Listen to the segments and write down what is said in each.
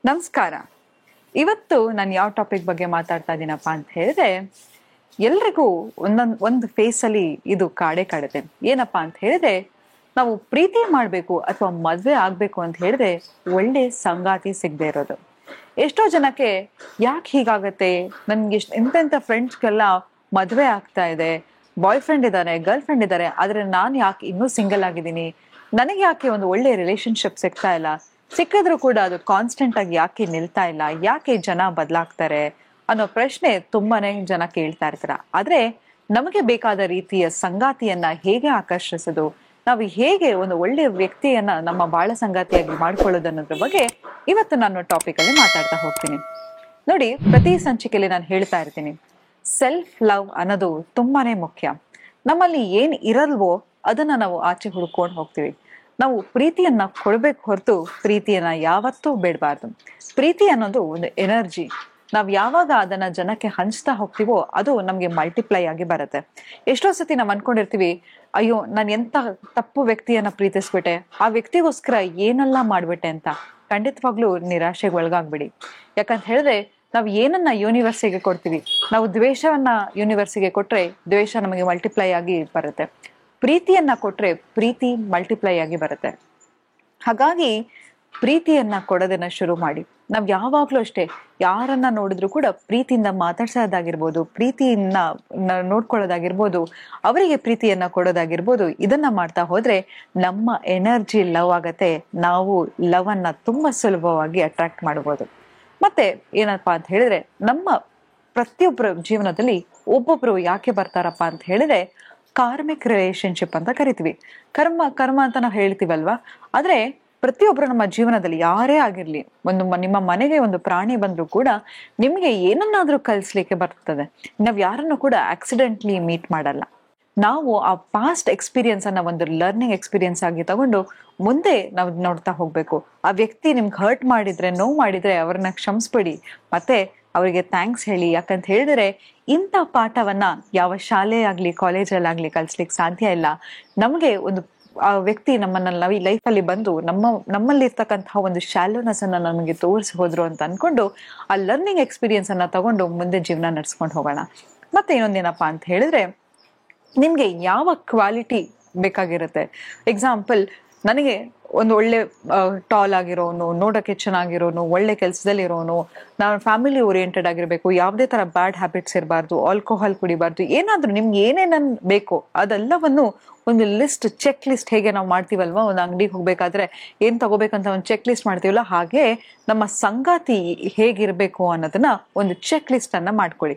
ನಮಸ್ಕಾರ. ಇವತ್ತು ನಾನು ಯಾವ ಟಾಪಿಕ್ ಬಗ್ಗೆ ಮಾತಾಡ್ತಾ ಇದ್ದೀನಪ್ಪ ಅಂತ ಹೇಳಿದ್ರೆ, ಎಲ್ರಿಗೂ ಒಂದು ಫೇಸಲ್ಲಿ ಇದು ಕಾಡುತ್ತೆ. ಏನಪ್ಪಾ ಅಂತ ಹೇಳಿದ್ರೆ, ನಾವು ಪ್ರೀತಿ ಮಾಡಬೇಕು ಅಥವಾ ಮದುವೆ ಆಗಬೇಕು ಅಂತ ಹೇಳಿದ್ರೆ ಒಳ್ಳೆ ಸಂಗಾತಿ ಸಿಗದೆ ಇರೋದು. ಎಷ್ಟೋ ಜನಕ್ಕೆ ಯಾಕೆ ಹೀಗಾಗತ್ತೆ, ನನ್ಗೆ ಎಂತೆಂಥ ಫ್ರೆಂಡ್ಸ್ಗೆಲ್ಲ ಮದುವೆ ಆಗ್ತಾ ಇದೆ, ಬಾಯ್ ಫ್ರೆಂಡ್ ಇದ್ದಾರೆ, ಗರ್ಲ್ ಫ್ರೆಂಡ್ ಇದ್ದಾರೆ, ಆದರೆ ನಾನು ಯಾಕೆ ಇನ್ನೂ ಸಿಂಗಲ್ ಆಗಿದ್ದೀನಿ, ನನಗೆ ಯಾಕೆ ಒಂದು ಒಳ್ಳೆ ರಿಲೇಶನ್ಶಿಪ್ ಸಿಗ್ತಾ ಇಲ್ಲ, ಸಿಕ್ಕಿದ್ರು ಕೂಡ ಅದು ಕಾನ್ಸ್ಟೆಂಟ್ ಆಗಿ ಯಾಕೆ ನಿಲ್ತಾ ಇಲ್ಲ, ಯಾಕೆ ಜನ ಬದಲಾಗ್ತಾರೆ ಅನ್ನೋ ಪ್ರಶ್ನೆ ತುಂಬಾನೇ ಜನ ಕೇಳ್ತಾ ಇರ್ತಾರ. ಆದ್ರೆ ನಮಗೆ ಬೇಕಾದ ರೀತಿಯ ಸಂಗಾತಿಯನ್ನ ಹೇಗೆ ಆಕರ್ಷಿಸೋದು, ನಾವು ಹೇಗೆ ಒಂದು ಒಳ್ಳೆಯ ವ್ಯಕ್ತಿಯನ್ನ ನಮ್ಮ ಬಾಳ ಸಂಗಾತಿಯಾಗಿ ಮಾಡ್ಕೊಳ್ಳೋದು ಅನ್ನೋದ್ರ ಬಗ್ಗೆ ಇವತ್ತು ನಾನು ಟಾಪಿಕ್ ಅಲ್ಲಿ ಮಾತಾಡ್ತಾ ಹೋಗ್ತೀನಿ. ನೋಡಿ, ಪ್ರತಿ ಸಂಚಿಕೆಯಲ್ಲಿ ನಾನು ಹೇಳ್ತಾ ಇರ್ತೀನಿ, ಸೆಲ್ಫ್ ಲವ್ ಅನ್ನೋದು ತುಂಬಾನೇ ಮುಖ್ಯ. ನಮ್ಮಲ್ಲಿ ಏನ್ ಇರಲ್ವೋ ಅದನ್ನ ನಾವು ಆಚೆ ಹುಡ್ಕೊಂಡು ಹೋಗ್ತೀವಿ. ನಾವು ಪ್ರೀತಿಯನ್ನ ಕೊಡ್ಬೇಕು ಹೊರತು ಪ್ರೀತಿಯನ್ನ ಯಾವತ್ತೂ ಬೇಡಬಾರ್ದು. ಪ್ರೀತಿ ಅನ್ನೋದು ಒಂದು ಎನರ್ಜಿ. ನಾವ್ ಯಾವಾಗ ಅದನ್ನ ಜನಕ್ಕೆ ಹಂಚ್ತಾ ಹೋಗ್ತೀವೋ ಅದು ನಮ್ಗೆ ಮಲ್ಟಿಪ್ಲೈ ಆಗಿ ಬರುತ್ತೆ. ಎಷ್ಟೋ ಸತಿ ನಾವ್ ಅನ್ಕೊಂಡಿರ್ತೀವಿ, ಅಯ್ಯೋ ನಾನು ಎಂತ ತಪ್ಪು ವ್ಯಕ್ತಿಯನ್ನ ಪ್ರೀತಿಸ್ಬಿಟ್ಟೆ, ಆ ವ್ಯಕ್ತಿಗೋಸ್ಕರ ಏನೆಲ್ಲ ಮಾಡ್ಬಿಟ್ಟೆ ಅಂತ. ಖಂಡಿತವಾಗ್ಲೂ ನಿರಾಶೆಗೆ ಒಳಗಾಗ್ಬಿಡಿ. ಯಾಕಂತ ಹೇಳಿದ್ರೆ, ನಾವು ಏನನ್ನ ಯೂನಿವರ್ಸಿಗೆ ಕೊಡ್ತೀವಿ, ನಾವು ದ್ವೇಷವನ್ನ ಯೂನಿವರ್ಸಿಗೆ ಕೊಟ್ರೆ ದ್ವೇಷ ನಮಗೆ ಮಲ್ಟಿಪ್ಲೈ ಆಗಿ ಬರುತ್ತೆ. ಪ್ರೀತಿಯನ್ನ ಕೊಟ್ರೆ ಪ್ರೀತಿ ಮಲ್ಟಿಪ್ಲೈ ಆಗಿ ಬರುತ್ತೆ. ಹಾಗಾಗಿ ಪ್ರೀತಿಯನ್ನ ಕೊಡೋದನ್ನ ಶುರು ಮಾಡಿ. ನಾವ್ ಯಾವಾಗ್ಲೂ ಅಷ್ಟೇ, ಯಾರನ್ನ ನೋಡಿದ್ರು ಕೂಡ ಪ್ರೀತಿಯಿಂದ ಮಾತಾಡ್ಸೋದಾಗಿರ್ಬೋದು, ಪ್ರೀತಿಯನ್ನ ನೋಡ್ಕೊಳ್ಳೋದಾಗಿರ್ಬೋದು, ಅವರಿಗೆ ಪ್ರೀತಿಯನ್ನ ಕೊಡೋದಾಗಿರ್ಬೋದು, ಇದನ್ನ ಮಾಡ್ತಾ ಹೋದ್ರೆ ನಮ್ಮ ಎನರ್ಜಿ ಲವ್ ಆಗತ್ತೆ. ನಾವು ಲವ್ ಅನ್ನ ತುಂಬಾ ಸುಲಭವಾಗಿ ಅಟ್ರಾಕ್ಟ್ ಮಾಡ್ಬೋದು. ಮತ್ತೆ ಏನಪ್ಪಾ ಅಂತ ಹೇಳಿದ್ರೆ, ನಮ್ಮ ಪ್ರತಿಯೊಬ್ಬರ ಜೀವನದಲ್ಲಿ ಒಬ್ಬೊಬ್ರು ಯಾಕೆ ಬರ್ತಾರಪ್ಪ ಅಂತ ಹೇಳಿದ್ರೆ, ಕಾರ್ಮಿಕ್ ರಿಲೇಶನ್ಶಿಪ್ ಅಂತ ಕರಿತೀವಿ. ಕರ್ಮ ಅಂತ ನಾವು ಹೇಳ್ತೀವಲ್ವಾ. ಆದ್ರೆ ಪ್ರತಿಯೊಬ್ರು ನಮ್ಮ ಜೀವನದಲ್ಲಿ ಯಾರೇ ಆಗಿರ್ಲಿ, ನಿಮ್ಮ ಮನೆಗೆ ಒಂದು ಪ್ರಾಣಿ ಬಂದ್ರು ಕೂಡ ನಿಮ್ಗೆ ಏನನ್ನಾದ್ರೂ ಕಲಿಸ್ಲಿಕ್ಕೆ ಬರ್ತದೆ. ನಾವ್ ಯಾರನ್ನು ಕೂಡ ಆಕ್ಸಿಡೆಂಟ್ಲಿ ಮೀಟ್ ಮಾಡಲ್ಲ. ನಾವು ಆ ಪಾಸ್ಟ್ ಎಕ್ಸ್ಪೀರಿಯನ್ಸ್ ಅನ್ನ ಒಂದು ಲರ್ನಿಂಗ್ ಎಕ್ಸ್ಪೀರಿಯನ್ಸ್ ಆಗಿ ತಗೊಂಡು ಮುಂದೆ ನಾವು ನೋಡ್ತಾ ಹೋಗ್ಬೇಕು. ಆ ವ್ಯಕ್ತಿ ನಿಮ್ಗೆ ಹರ್ಟ್ ಮಾಡಿದ್ರೆ, ನೋವು ಮಾಡಿದ್ರೆ ಅವ್ರನ್ನ ಕ್ಷಮಿಸ್ಬಿಡಿ, ಮತ್ತೆ ಅವರಿಗೆ ಥ್ಯಾಂಕ್ಸ್ ಹೇಳಿ. ಯಾಕಂತ ಹೇಳಿದ್ರೆ ಇಂಥ ಪಾಠವನ್ನ ಯಾವ ಶಾಲೆ ಆಗ್ಲಿ ಕಾಲೇಜಲ್ಲಾಗ್ಲಿ ಕಲಿಸ್ಲಿಕ್ಕೆ ಸಾಧ್ಯ ಇಲ್ಲ. ನಮ್ಗೆ ಒಂದು ಆ ವ್ಯಕ್ತಿ ನಮ್ಮನ್ನ ಲೈಫಲ್ಲಿ ಬಂದು ನಮ್ಮಲ್ಲಿ ಇರ್ತಕ್ಕಂತಹ ಒಂದು ಶಾಲೋನೆಸ್ ಅನ್ನ ನಮಗೆ ತೋರಿಸಿ ಹೋದ್ರು ಅಂತ ಅನ್ಕೊಂಡು ಆ ಲರ್ನಿಂಗ್ ಎಕ್ಸ್ಪೀರಿಯನ್ಸ್ ಅನ್ನ ತಗೊಂಡು ಮುಂದೆ ಜೀವನ ನಡ್ಸ್ಕೊಂಡು ಹೋಗೋಣ. ಮತ್ತೆ ಇನ್ನೊಂದೇನಪ್ಪಾ ಅಂತ ಹೇಳಿದ್ರೆ, ನಿಮ್ಗೆ ಯಾವ ಕ್ವಾಲಿಟಿ ಬೇಕಾಗಿರುತ್ತೆ. ಎಕ್ಸಾಂಪಲ್, ನನಗೆ ಒಂದು ಒಳ್ಳೆ ಟಾಲ್ ಆಗಿರೋನು, ನೋಡಕ್ಕೆ ಚೆನ್ನಾಗಿರೋನು, ಒಳ್ಳೆ ಕೆಲಸದಲ್ಲಿರೋನು, ನಾನು ಫ್ಯಾಮಿಲಿ ಓರಿಯೆಂಟೆಡ್ ಆಗಿರ್ಬೇಕು, ಯಾವುದೇ ತರ ಬ್ಯಾಡ್ ಹ್ಯಾಬಿಟ್ಸ್ ಇರಬಾರ್ದು, ಆಲ್ಕೋಹಾಲ್ ಕುಡಿಬಾರ್ದು, ಏನಾದ್ರೂ ನಿಮ್ಗೆ ಏನೇನನ್ ಬೇಕು ಅದೆಲ್ಲವನ್ನು ಒಂದು ಲಿಸ್ಟ್, ಚೆಕ್ ಲಿಸ್ಟ್ ಹೇಗೆ ನಾವು ಮಾಡ್ತೀವಲ್ವಾ, ಒಂದು ಅಂಗಡಿಗೆ ಹೋಗ್ಬೇಕಾದ್ರೆ ಏನ್ ತಗೋಬೇಕಂತ ಒಂದು ಚೆಕ್ ಲಿಸ್ಟ್ ಮಾಡ್ತೀವಲ್ಲ, ಹಾಗೆ ನಮ್ಮ ಸಂಗಾತಿ ಹೇಗಿರ್ಬೇಕು ಅನ್ನೋದನ್ನ ಒಂದು ಚೆಕ್ ಲಿಸ್ಟ್ ಅನ್ನ ಮಾಡ್ಕೊಳ್ಳಿ.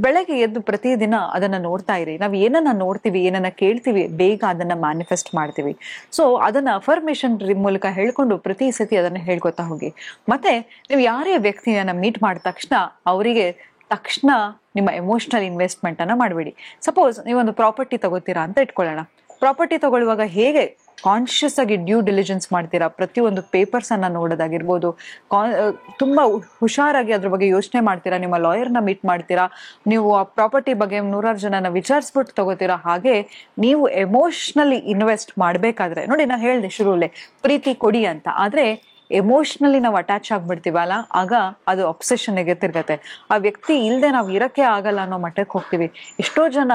ಬೆಳಗ್ಗೆ ಎದ್ದು ಪ್ರತಿದಿನ ಅದನ್ನ ನೋಡ್ತಾ ಇರಿ. ನಾವ್ ಏನನ್ನ ನೋಡ್ತೀವಿ, ಏನನ್ನ ಕೇಳ್ತೀವಿ, ಬೇಗ ಅದನ್ನ ಮ್ಯಾನಿಫೆಸ್ಟ್ ಮಾಡ್ತೀವಿ. ಸೊ ಅದನ್ನ ಅಫರ್ಮೇಶನ್ ಮೂಲಕ ಹೇಳ್ಕೊಂಡು ಪ್ರತಿ ಸತಿ ಅದನ್ನ ಹೇಳ್ಕೊತಾ ಹೋಗಿ. ಮತ್ತೆ ನೀವು ಯಾರೇ ವ್ಯಕ್ತಿಯನ್ನ ಮೀಟ್ ಮಾಡಿದ ತಕ್ಷಣ ನಿಮ್ಮ ಎಮೋಷನಲ್ ಇನ್ವೆಸ್ಟ್ಮೆಂಟ್ ಅನ್ನ ಮಾಡಬೇಡಿ. ಸಪೋಸ್ ನೀವೊಂದು ಪ್ರಾಪರ್ಟಿ ತಗೋತೀರಾ ಅಂತ ಇಟ್ಕೊಳ್ಳೋಣ. ಪ್ರಾಪರ್ಟಿ ತಗೊಳ್ಳುವಾಗ ಹೇಗೆ ಕಾನ್ಶಿಯಸ್ ಆಗಿ ಡ್ಯೂ ಡಿಲಿಜೆನ್ಸ್ ಮಾಡ್ತೀರಾ, ಪ್ರತಿಯೊಂದು ಪೇಪರ್ಸ್ ಅನ್ನ ನೋಡೋದಾಗಿರ್ಬೋದು, ತುಂಬಾ ಹುಷಾರಾಗಿ ಅದ್ರ ಬಗ್ಗೆ ಯೋಚನೆ ಮಾಡ್ತೀರಾ, ನಿಮ್ಮ ಲಾಯರ್ನ ಮೀಟ್ ಮಾಡ್ತೀರಾ, ನೀವು ಆ ಪ್ರಾಪರ್ಟಿ ಬಗ್ಗೆ 100 ಜನನ ವಿಚಾರಿಸ್ಬಿಟ್ಟು ತಗೋತೀರಾ. ಹಾಗೆ ನೀವು ಎಮೋಷನಲಿ ಇನ್ವೆಸ್ಟ್ ಮಾಡ್ಬೇಕಾದ್ರೆ, ನೋಡಿ ನಾನು ಹೇಳಿದೆ ಶುರುವಲ್ಲೇ ಪ್ರೀತಿ ಕೊಡಿ ಅಂತ, ಆದ್ರೆ ಎಮೋಷನಲಿ ನಾವು ಅಟ್ಯಾಚ್ ಆಗ್ಬಿಡ್ತೀವಲ್ಲ, ಆಗ ಅದು ಅಬ್ಸೆಷನ್ಗೆ ತಿರ್ಗತ್ತೆ. ಆ ವ್ಯಕ್ತಿ ಇಲ್ಲದೆ ನಾವು ಇರಕ್ಕೆ ಆಗಲ್ಲ ಅನ್ನೋ ಮಟ್ಟಕ್ಕೆ ಹೋಗ್ತೀವಿ. ಎಷ್ಟೋ ಜನ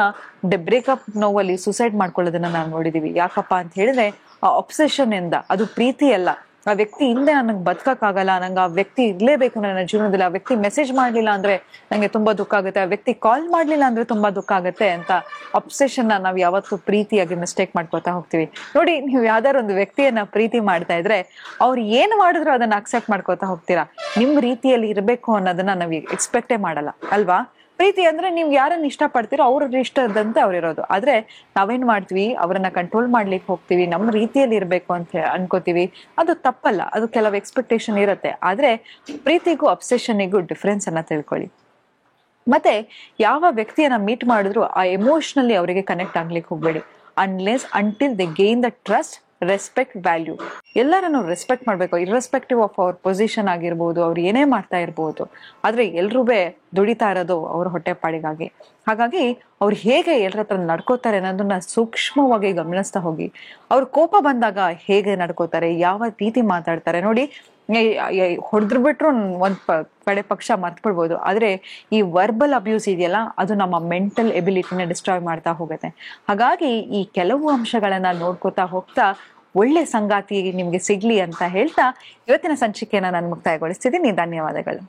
ಬ್ರೇಕಪ್ ನೋವಲ್ಲಿ ಸುಸೈಡ್ ಮಾಡ್ಕೊಳ್ಳೋದನ್ನ ನಾವು ನೋಡಿದೀವಿ. ಯಾಕಪ್ಪ ಅಂತ ಹೇಳಿದ್ರೆ ಆ ಅಬ್ಸೆಷನ್ ಇಂದ. ಅದು ಪ್ರೀತಿ ಅಲ್ಲ. ಆ ವ್ಯಕ್ತಿ ಇಲ್ಲದೆ ನನಗೆ ಬದುಕಕ್ಕಾಗಲ್ಲ, ನಂಗೆ ಆ ವ್ಯಕ್ತಿ ಇರ್ಲೇಬೇಕು ನನ್ನ ಜೀವನದಲ್ಲಿ, ಆ ವ್ಯಕ್ತಿ ಮೆಸೇಜ್ ಮಾಡ್ಲಿಲ್ಲ ಅಂದ್ರೆ ನಂಗೆ ತುಂಬಾ ದುಃಖ ಆಗುತ್ತೆ, ಆ ವ್ಯಕ್ತಿ ಕಾಲ್ ಮಾಡ್ಲಿಲ್ಲ ಅಂದ್ರೆ ತುಂಬಾ ದುಃಖ ಆಗುತ್ತೆ ಅಂತ ಅಬ್ಸೆಷನ್ ನಾವ್ ಯಾವತ್ತೂ ಪ್ರೀತಿಯಾಗಿ ಮಿಸ್ಟೇಕ್ ಮಾಡ್ಕೊತಾ ಹೋಗ್ತೀವಿ. ನೋಡಿ, ನೀವು ಯಾವ್ದಾರು ಒಂದು ವ್ಯಕ್ತಿಯನ್ನ ಪ್ರೀತಿ ಮಾಡ್ತಾ ಇದ್ರೆ ಅವ್ರು ಏನ್ ಮಾಡಿದ್ರು ಅದನ್ನ ಅಕ್ಸೆಪ್ಟ್ ಮಾಡ್ಕೊತಾ ಹೋಗ್ತೀರಾ. ನಿಮ್ ರೀತಿಯಲ್ಲಿ ಇರ್ಬೇಕು ಅನ್ನೋದನ್ನ ನಾವ್ ಎಕ್ಸ್ಪೆಕ್ಟೇ ಮಾಡಲ್ಲ ಅಲ್ವಾ. ಪ್ರೀತಿ ಅಂದ್ರೆ ನೀವು ಯಾರನ್ನ ಇಷ್ಟಪಡ್ತೀರೋ ಅವ್ರ ಇಷ್ಟದಂತೆ ಅವ್ರಿರೋದು. ಆದ್ರೆ ನಾವೇನ್ ಮಾಡ್ತೀವಿ, ಅವರನ್ನ ಕಂಟ್ರೋಲ್ ಮಾಡ್ಲಿಕ್ಕೆ ಹೋಗ್ತೀವಿ, ನಮ್ಮ ರೀತಿಯಲ್ಲಿ ಇರ್ಬೇಕು ಅಂತ ಅನ್ಕೋತೀವಿ. ಅದು ತಪ್ಪಲ್ಲ, ಅದು ಕೆಲವು ಎಕ್ಸ್ಪೆಕ್ಟೇಷನ್ ಇರುತ್ತೆ. ಆದ್ರೆ ಪ್ರೀತಿಗೂ ಅಬ್ಸೆಷನ್ನಿಗೂ ಡಿಫ್ರೆನ್ಸ್ ಅನ್ನ ತಿಳ್ಕೊಳ್ಳಿ. ಮತ್ತೆ ಯಾವ ವ್ಯಕ್ತಿಯನ್ನ ಮೀಟ್ ಮಾಡಿದ್ರು ಆ ಎಮೋಷನಲಿ ಅವರಿಗೆ ಕನೆಕ್ಟ್ ಆಗ್ಲಿಕ್ಕೆ ಹೋಗ್ಬೇಡಿ. until they gain the trust, respect, value. ಎಲ್ಲರನ್ನು ರೆಸ್ಪೆಕ್ಟ್ ಮಾಡ್ಬೇಕು, ಇರ್ರೆಸ್ಪೆಕ್ಟಿವ್ ಆಫ್ ಅವ್ರ ಪೊಸಿಷನ್ ಆಗಿರ್ಬೋದು, ಅವ್ರು ಏನೇ ಮಾಡ್ತಾ ಇರ್ಬೋದು. ಆದ್ರೆ ಎಲ್ರೂ ದುಡಿತಾ ಇರೋದು ಅವ್ರ ಹೊಟ್ಟೆಪಾಡಿಗಾಗಿ. ಹಾಗಾಗಿ ಅವ್ರು ಹೇಗೆ ಎಲ್ಲರ ಹತ್ರ ನಡ್ಕೋತಾರೆ ಅನ್ನೋದನ್ನ ಸೂಕ್ಷ್ಮವಾಗಿ ಗಮನಿಸ್ತಾ ಹೋಗಿ. ಅವ್ರ ಕೋಪ ಬಂದಾಗ ಹೇಗೆ ನಡ್ಕೋತಾರೆ, ಯಾವ ರೀತಿ ಮಾತಾಡ್ತಾರೆ. ನೋಡಿ, ಹೊಡೆದ್ರು ಬಿಟ್ರು ಒಂದ್ ಕಡೆ ಪಕ್ಷ ಮರ್ತ್ ಬಿಡ್ಬೋದು, ಆದ್ರೆ ಈ ವರ್ಬಲ್ ಅಬ್ಯೂಸ್ ಇದೆಯಲ್ಲ ಅದು ನಮ್ಮ ಮೆಂಟಲ್ ಎಬಿಲಿಟಿನ ಡಿಸ್ಟ್ರಾಯ್ ಮಾಡ್ತಾ ಹೋಗುತ್ತೆ. ಹಾಗಾಗಿ ಈ ಕೆಲವು ಅಂಶಗಳನ್ನ ನೋಡ್ಕೋತಾ ಹೋಗ್ತಾ ಒಳ್ಳೆ ಸಂಗಾತಿ ನಿಮ್ಗೆ ಸಿಗ್ಲಿ ಅಂತ ಹೇಳ್ತಾ ಇವತ್ತಿನ ಸಂಚಿಕೆಯನ್ನ ನಾನು ಮುಕ್ತಾಯಗೊಳಿಸ್ತಿದ್ದೀನಿ. ಧನ್ಯವಾದಗಳು.